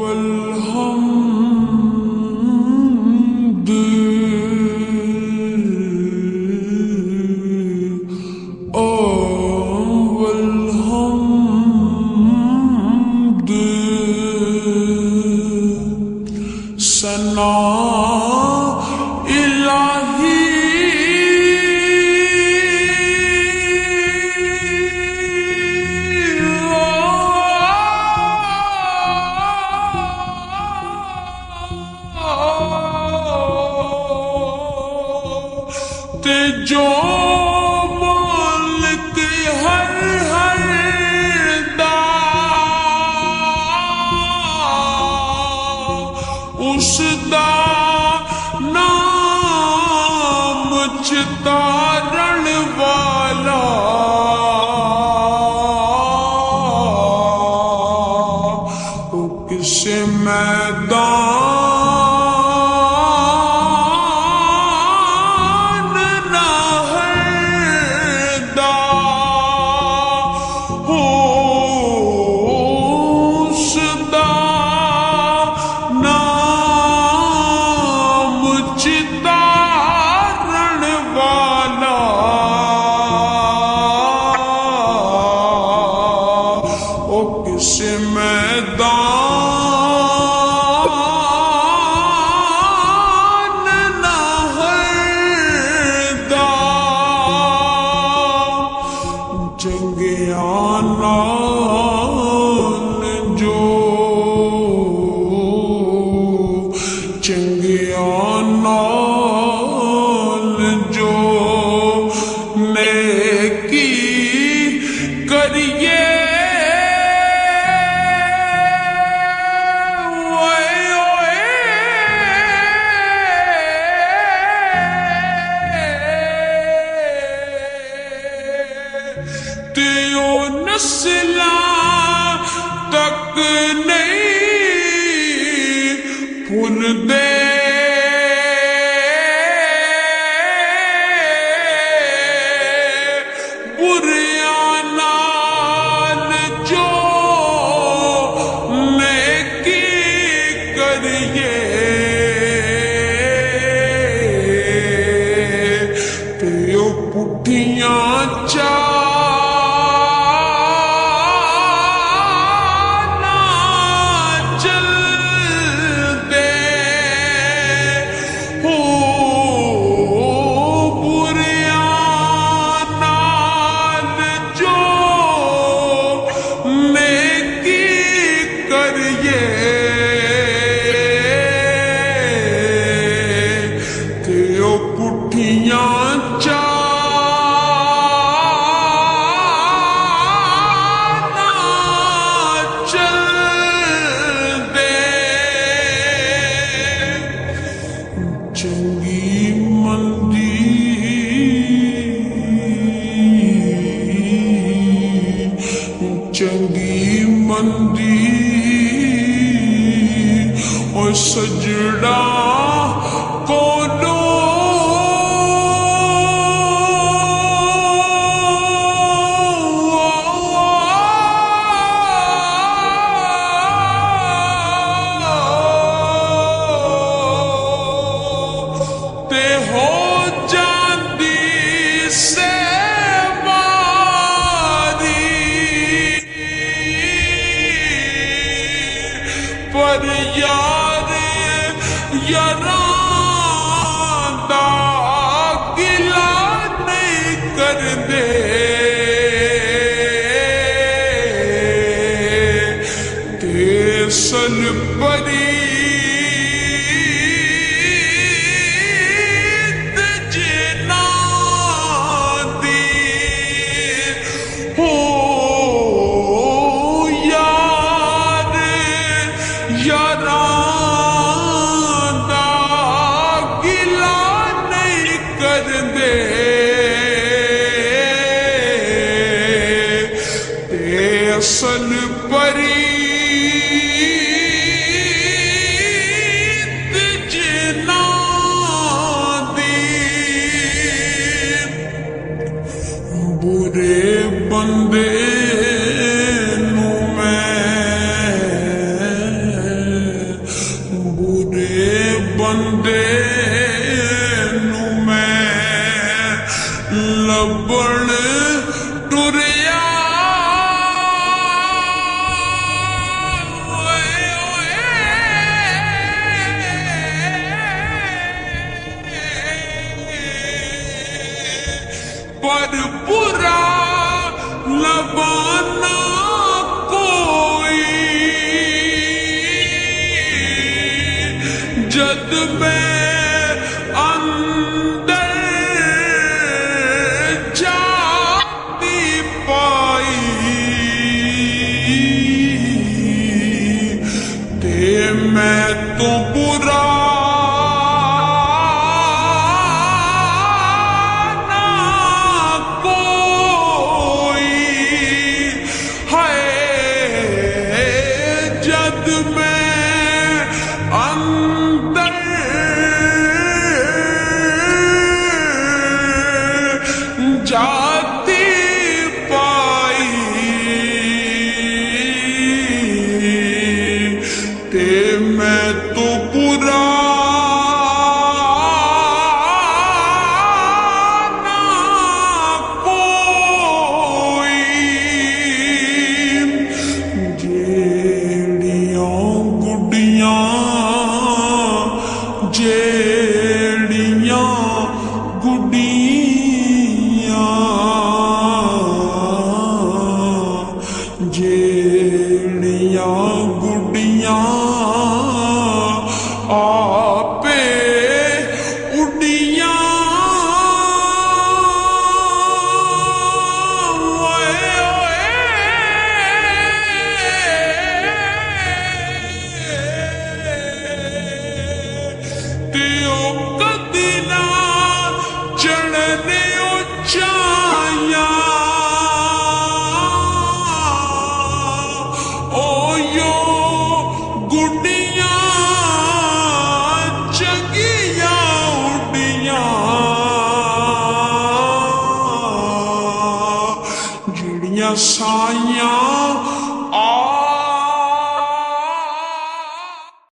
والحمد والحمد सना इलाही ते जो मालिक हर हर दा उसदा नाम चितारण वाला वो किसे मैदान ना हरदा हो उसदा नाम चितारण वाला ओ किस मैदान ना हरदा जंगियां नाल जो चंगियां नाल जो नेकी करिए ते ओ नस्लां तक नहीं भुलदे बुरियां नाल जो नेकी करिए ते ओ पुठियां पुठियां चाना चलदे चंगी मंदी चंगी मंदी और सजड़ा कोलो ते हो जांदी से मारी पर यार यारां दा गिला नहीं करदे ते सन परी असल परी जद मैं अंदर जाती पाई ते मैं तो बुरा ना कोई है जद मैं अंदर जाती पाई ते मैं तो बुरा ना कोई जेड़ियां गुड्डियां जेड़ियां गुड्डियां जेड़ियां गुड्डियां आपे उड्डियां ओए ते ओ कदी ना चढ़ने उचाइयां ओ यो गुड्डियां चंगियां उड्डियां जेड़ियां साइयां